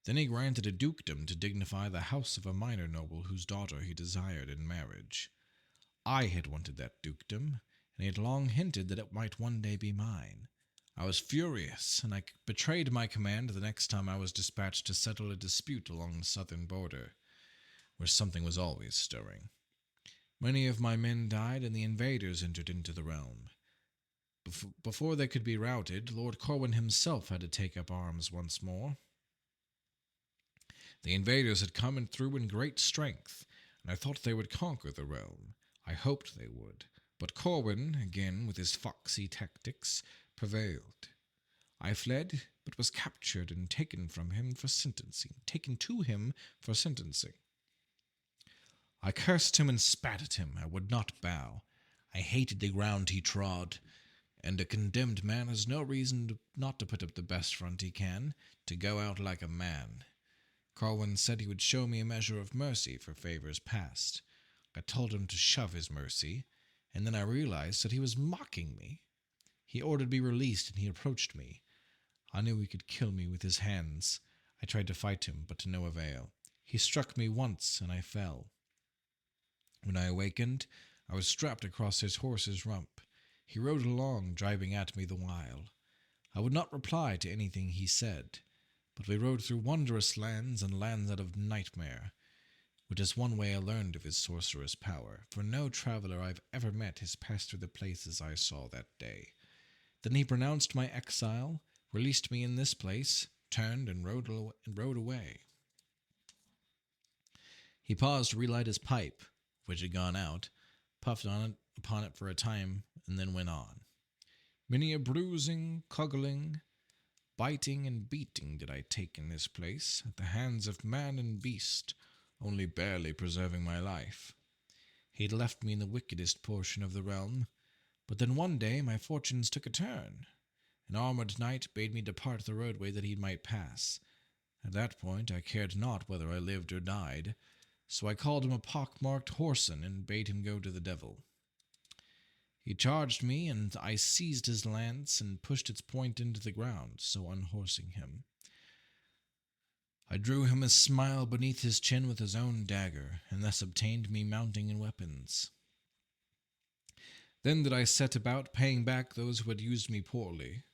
Then he granted a dukedom to dignify the house of a minor noble whose daughter he desired in marriage. I had wanted that dukedom, and he had long hinted that it might one day be mine. I was furious, and I betrayed my command the next time I was dispatched to settle a dispute along the southern border, where something was always stirring. Many of my men died, and the invaders entered into the realm. Before they could be routed, Lord Corwin himself had to take up arms once more. The invaders had come through in great strength, and I thought they would conquer the realm. I hoped they would, but Corwin, again with his foxy tactics, prevailed. I fled, but was captured and taken to him for sentencing. I cursed him and spat at him. I would not bow. I hated the ground he trod, and a condemned man has no reason not to put up the best front he can, to go out like a man. Corwin said he would show me a measure of mercy for favors past. I told him to shove his mercy, and then I realized that he was mocking me. He ordered me released, and he approached me. I knew he could kill me with his hands. I tried to fight him, but to no avail. He struck me once, and I fell. When I awakened, I was strapped across his horse's rump. He rode along, driving at me the while. I would not reply to anything he said, but we rode through wondrous lands and lands out of nightmare, which is one way I learned of his sorcerous power, for no traveler I've ever met has passed through the places I saw that day. Then he pronounced my exile, released me in this place, turned and rode away. He paused to relight his pipe, which had gone out, puffed upon it for a time, and then went on. Many a bruising, cuggling, biting, and beating did I take in this place, at the hands of man and beast, only barely preserving my life. He had left me in the wickedest portion of the realm, but then one day my fortunes took a turn. An armored knight bade me depart the roadway that he might pass. At that point I cared not whether I lived or died, so I called him a pock-marked whoreson and bade him go to the devil. He charged me, and I seized his lance and pushed its point into the ground, so unhorsing him. I drew him a smile beneath his chin with his own dagger, and thus obtained me mounting and weapons. Then did I set about paying back those who had used me poorly.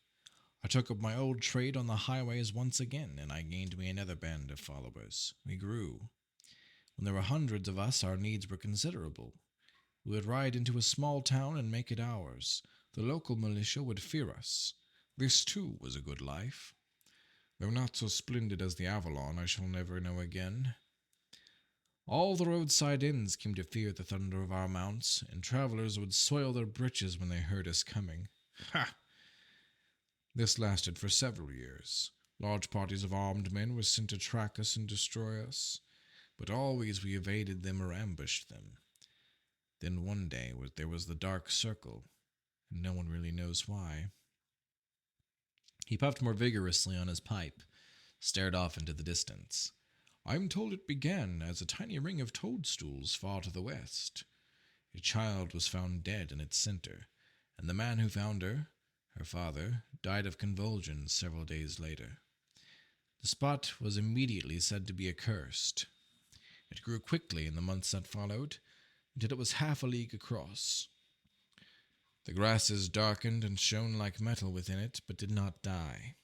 I took up my old trade on the highways once again, and I gained me another band of followers. We grew. When there were hundreds of us, our needs were considerable. We would ride into a small town and make it ours. The local militia would fear us. This, too, was a good life. Though not so splendid as the Avalon, I shall never know again. All the roadside inns came to fear the thunder of our mounts, and travelers would soil their breeches when they heard us coming. Ha! This lasted for several years. Large parties of armed men were sent to track us and destroy us, but always we evaded them or ambushed them. Then one day there was the Dark Circle, and no one really knows why. He puffed more vigorously on his pipe, stared off into the distance. I'm told it began as a tiny ring of toadstools far to the west. A child was found dead in its center, and the man who found her, her father, died of convulsions several days later. The spot was immediately said to be accursed. It grew quickly in the months that followed, until it was half a league across. The grasses darkened and shone like metal within it, but did not die.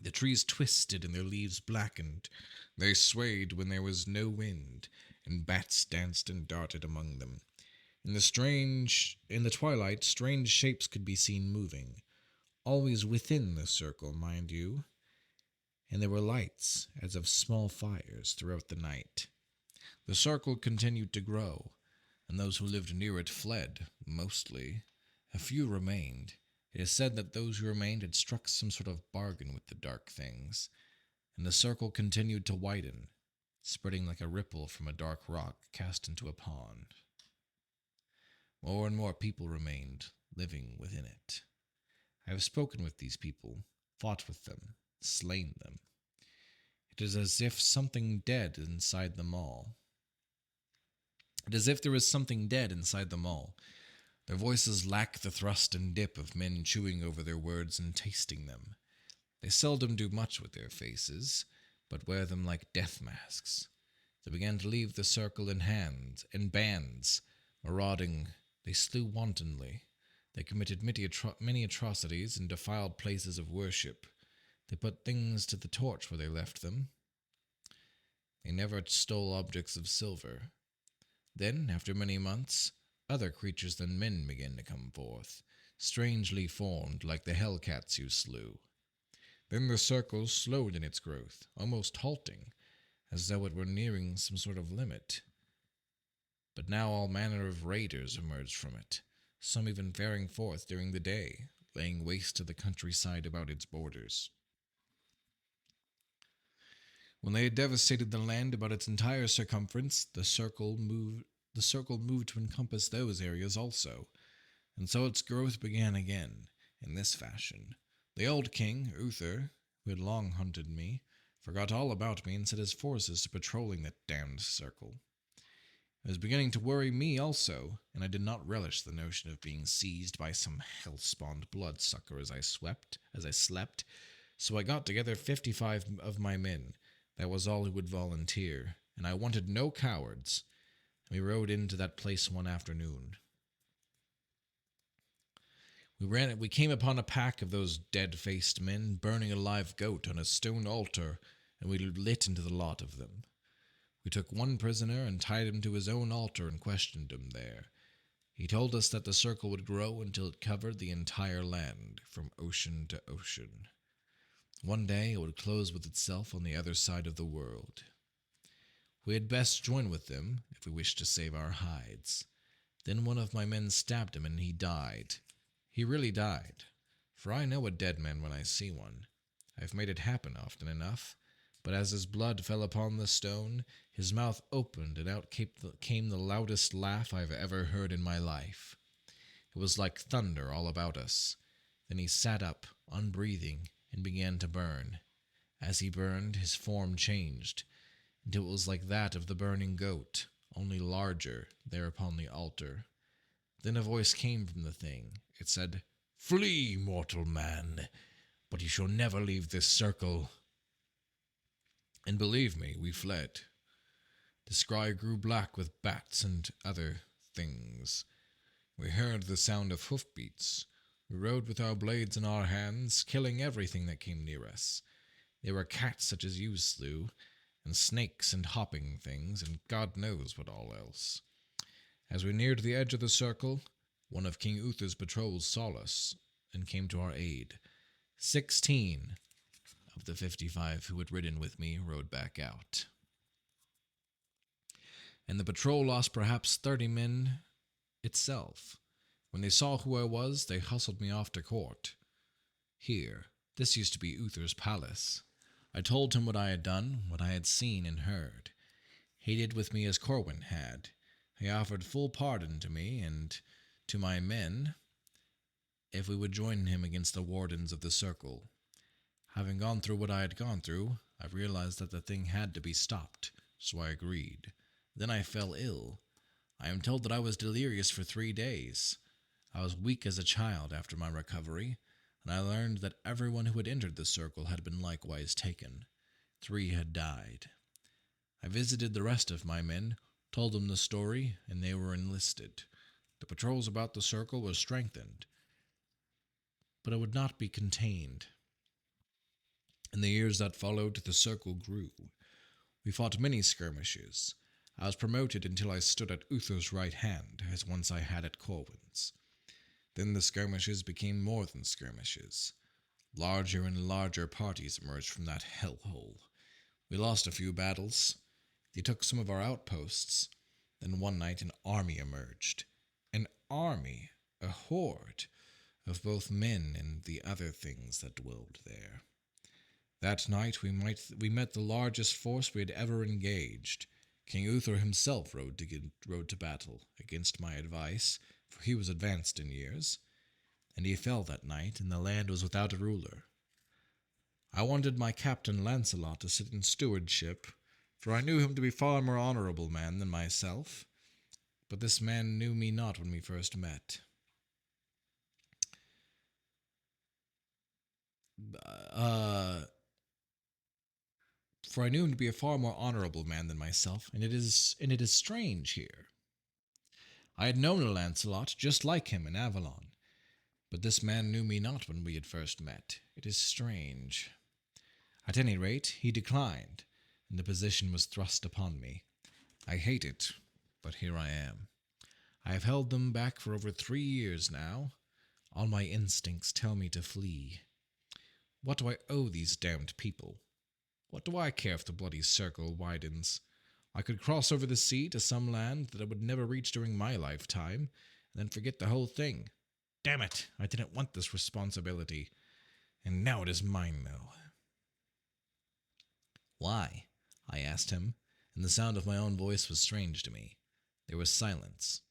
The trees twisted and their leaves blackened. They swayed when there was no wind, and bats danced and darted among them. In the twilight, strange shapes could be seen moving, always within the circle, mind you, and there were lights, as of small fires, throughout the night. The circle continued to grow. and those who lived near it fled, mostly. A few remained. It is said that those who remained had struck some sort of bargain with the dark things, and the circle continued to widen, spreading like a ripple from a dark rock cast into a pond. More and more people remained, living within it. I have spoken with these people, fought with them, slain them. It is as if something dead inside them all. It is as if there is something dead inside them all. Their voices lack the thrust and dip of men chewing over their words and tasting them. They seldom do much with their faces, but wear them like death masks. They began to leave the circle in bands, marauding. They slew wantonly. They committed many atrocities and defiled places of worship. They put things to the torch where they left them. They never stole objects of silver. Then, after many months, other creatures than men began to come forth, strangely formed like the hellcats you slew. Then the circle slowed in its growth, almost halting, as though it were nearing some sort of limit. But now all manner of raiders emerged from it, some even faring forth during the day, laying waste to the countryside about its borders. When they had devastated the land about its entire circumference, the circle moved to encompass those areas also, and so its growth began again, in this fashion. The old king, Uther, who had long hunted me, forgot all about me and set his forces to patrolling that damned circle. It was beginning to worry me also, and I did not relish the notion of being seized by some hell-spawned bloodsucker as I slept, so I got together 55 of my men. That was all who would volunteer, and I wanted no cowards. We rode into that place one afternoon. We came upon a pack of those dead-faced men burning a live goat on a stone altar, and we lit into the lot of them. We took one prisoner and tied him to his own altar and questioned him there. He told us that the circle would grow until it covered the entire land, from ocean to ocean. One day it would close with itself on the other side of the world. We had best join with them if we wish to save our hides. Then one of my men stabbed him and he died. He really died, for I know a dead man when I see one. I've made it happen often enough, but as his blood fell upon the stone, his mouth opened and out came the loudest laugh I've ever heard in my life. It was like thunder all about us. Then he sat up, unbreathing, and began to burn. As he burned, his form changed, until it was like that of the burning goat, only larger, there upon the altar. Then a voice came from the thing. It said, "Flee, mortal man, but you shall never leave this circle." And believe me, we fled. The sky grew black with bats and other things. We heard the sound of hoofbeats. We rode with our blades in our hands, killing everything that came near us. There were cats such as you slew, and snakes and hopping things, and God knows what all else. As we neared the edge of the circle, one of King Uther's patrols saw us and came to our aid. 16 of the 55 who had ridden with me rode back out. And the patrol lost perhaps 30 men itself. When they saw who I was, they hustled me off to court. Here, this used to be Uther's palace. I told him what I had done, what I had seen and heard. He did with me as Corwin had. He offered full pardon to me and to my men if we would join him against the wardens of the circle. Having gone through what I had gone through, I realized that the thing had to be stopped, so I agreed. Then I fell ill. I am told that I was delirious for 3 days. I was weak as a child after my recovery, and I learned that everyone who had entered the circle had been likewise taken. 3 had died. I visited the rest of my men, told them the story, and they were enlisted. The patrols about the circle were strengthened, but it would not be contained. In the years that followed, the circle grew. We fought many skirmishes. I was promoted until I stood at Uther's right hand, as once I had at Corwin's. Then the skirmishes became more than skirmishes. Larger and larger parties emerged from that hellhole. We lost a few battles. They took some of our outposts. Then one night an army emerged. An army, a horde, of both men and the other things that dwelled there. That night we met the largest force we had ever engaged. King Uther himself rode to battle, against my advice, for he was advanced in years, and he fell that night, and the land was without a ruler. I wanted my captain Lancelot to sit in stewardship, for I knew him to be far more honorable man than myself, but this man knew me not when we first met. For I knew him to be a far more honorable man than myself, and it is strange here. I had known a Lancelot just like him in Avalon, but this man knew me not when we had first met. It is strange. At any rate, he declined, and the position was thrust upon me. I hate it, but here I am. I have held them back for over 3 years now. All my instincts tell me to flee. What do I owe these damned people? What do I care if the bloody circle widens? I could cross over the sea to some land that I would never reach during my lifetime, and then forget the whole thing. Damn it, I didn't want this responsibility, and now it is mine, though. Why? I asked him, and the sound of my own voice was strange to me. There was silence.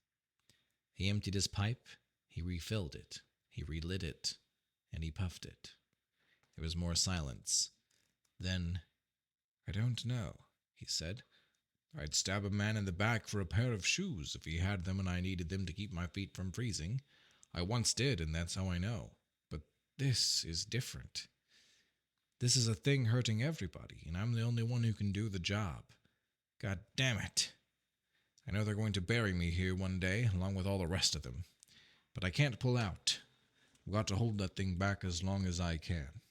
He emptied his pipe, he refilled it, he relit it, and he puffed it. There was more silence. Then, "I don't know," he said. "I'd stab a man in the back for a pair of shoes if he had them and I needed them to keep my feet from freezing. I once did, and that's how I know. But this is different. This is a thing hurting everybody, and I'm the only one who can do the job. God damn it. I know they're going to bury me here one day, along with all the rest of them. But I can't pull out. I've got to hold that thing back as long as I can."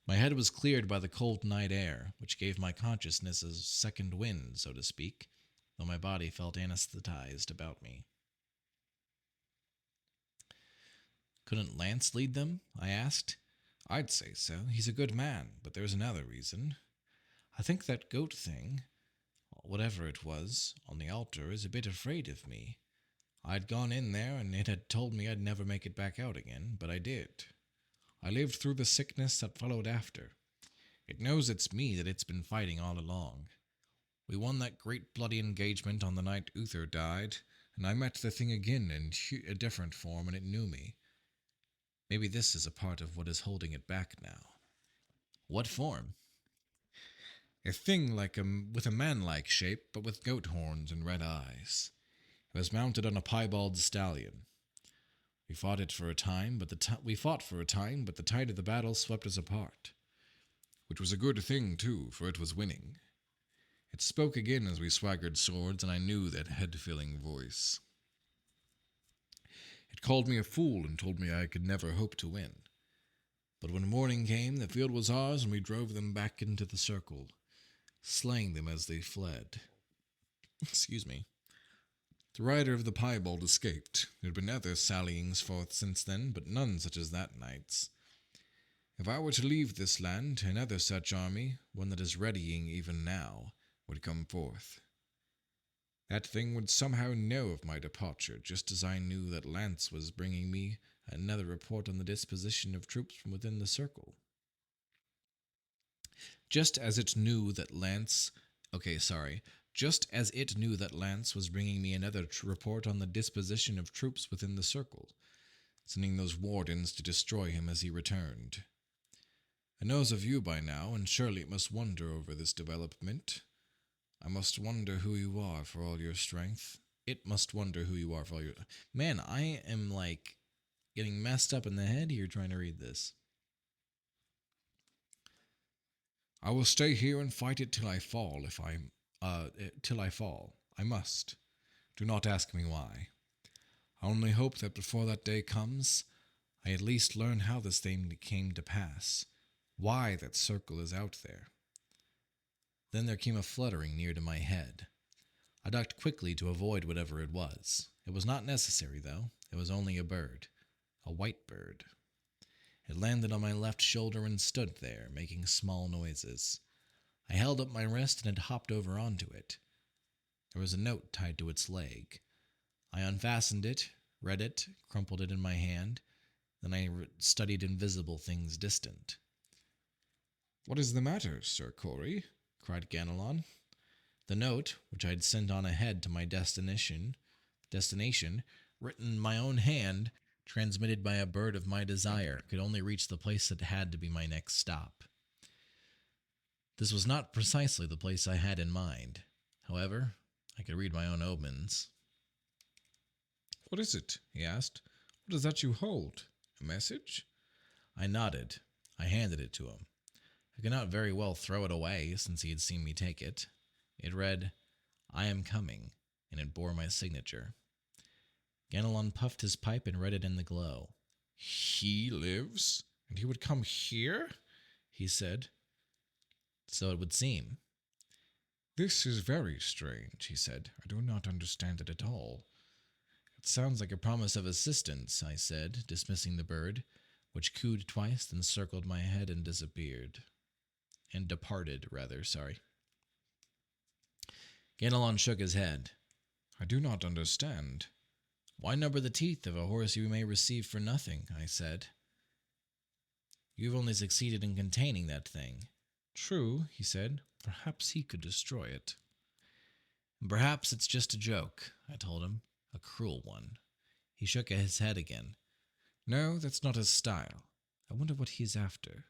My head was cleared by the cold night air, which gave my consciousness a second wind, so to speak, though my body felt anesthetized about me. "Couldn't Lance lead them?" I asked. "I'd say so. He's a good man, but there's another reason. I think that goat thing, whatever it was, on the altar is a bit afraid of me. I'd gone in there and it had told me I'd never make it back out again, but I did. I lived through the sickness that followed after. It knows it's me that it's been fighting all along. We won that great bloody engagement on the night Uther died, and I met the thing again in a different form, and it knew me. Maybe this is a part of what is holding it back now." "What form?" "A thing with a man-like shape, but with goat horns and red eyes. It was mounted on a piebald stallion. We fought for a time, but the tide of the battle swept us apart. Which was a good thing, too, for it was winning. It spoke again as we swaggered swords, and I knew that head-filling voice. It called me a fool and told me I could never hope to win. But when morning came, the field was ours, and we drove them back into the circle, slaying them as they fled. Excuse me. The rider of the piebald escaped. There had been other sallyings forth since then, but none such as that night's. If I were to leave this land, another such army, one that is readying even now, would come forth. That thing would somehow know of my departure, just as I knew that Lance was bringing me another report on the disposition of troops from within the circle. Just as it knew that Lance was bringing me another report on the disposition of troops within the circle, sending those wardens to destroy him as he returned. It knows of you by now, and surely it must wonder over this development. I must wonder who you are for all your strength. It must wonder who you are for all your... Man, I am, getting messed up in the head here trying to read this. I will stay here and fight it till I fall, I must. Do not ask me why. I only hope that before that day comes, I at least learn how this thing came to pass, why that circle is out there. Then there came a fluttering near to my head. I ducked quickly to avoid whatever it was. It was not necessary, though. It was only a bird. A white bird. It landed on my left shoulder and stood there, making small noises. I held up my wrist and it hopped over onto it. There was a note tied to its leg. I unfastened it, read it, crumpled it in my hand. Then I studied invisible things distant. What is the matter, Sir Corey? Cried Ganelon. The note, which I had sent on ahead to my destination, written in my own hand, transmitted by a bird of my desire, could only reach the place that had to be my next stop. This was not precisely the place I had in mind. However, I could read my own omens. What is it? He asked. What is that you hold? A message? I nodded. I handed it to him. I could not very well throw it away, since he had seen me take it. It read, "I am coming," and it bore my signature. Ganelon puffed his pipe and read it in the glow. He lives? And he would come here? He said. So it would seem. This is very strange, he said. I do not understand it at all. It sounds like a promise of assistance, I said, dismissing the bird, which cooed twice, then circled my head and disappeared. And departed, rather, sorry. Ganelon shook his head. I do not understand. Why number the teeth of a horse you may receive for nothing, I said. You've only succeeded in containing that thing. True, he said. Perhaps he could destroy it. Perhaps it's just a joke, I told him. A cruel one. He shook his head again. No, that's not his style. I wonder what he's after.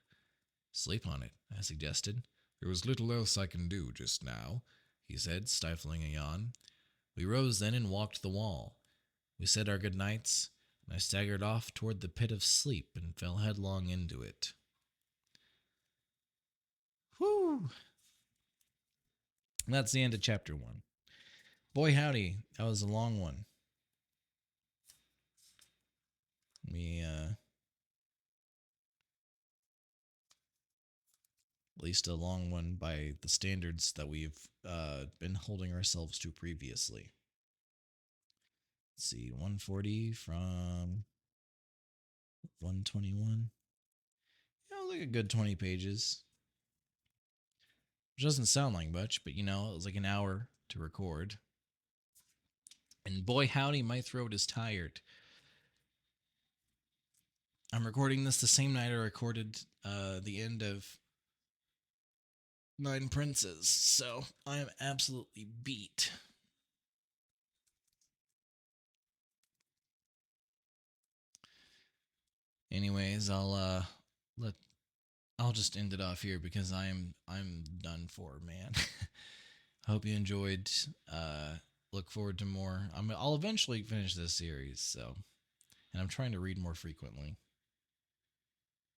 Sleep on it, I suggested. There was little else I can do just now, he said, stifling a yawn. We rose then and walked the wall. We said our good nights, and I staggered off toward the pit of sleep and fell headlong into it. Whew! That's the end of chapter 1. Boy howdy, that was a long one. At least a long one by the standards that we've been holding ourselves to previously. Let's see, 140 from 121. Like a good 20 pages. Which doesn't sound like much, but it was like an hour to record. And boy howdy, my throat is tired. I'm recording this the same night I recorded the end of Nine Princes, so I am absolutely beat. Anyways, I'll just end it off here because I'm done for, man. I hope you enjoyed. Look forward to more. I'll eventually finish this series, and I'm trying to read more frequently.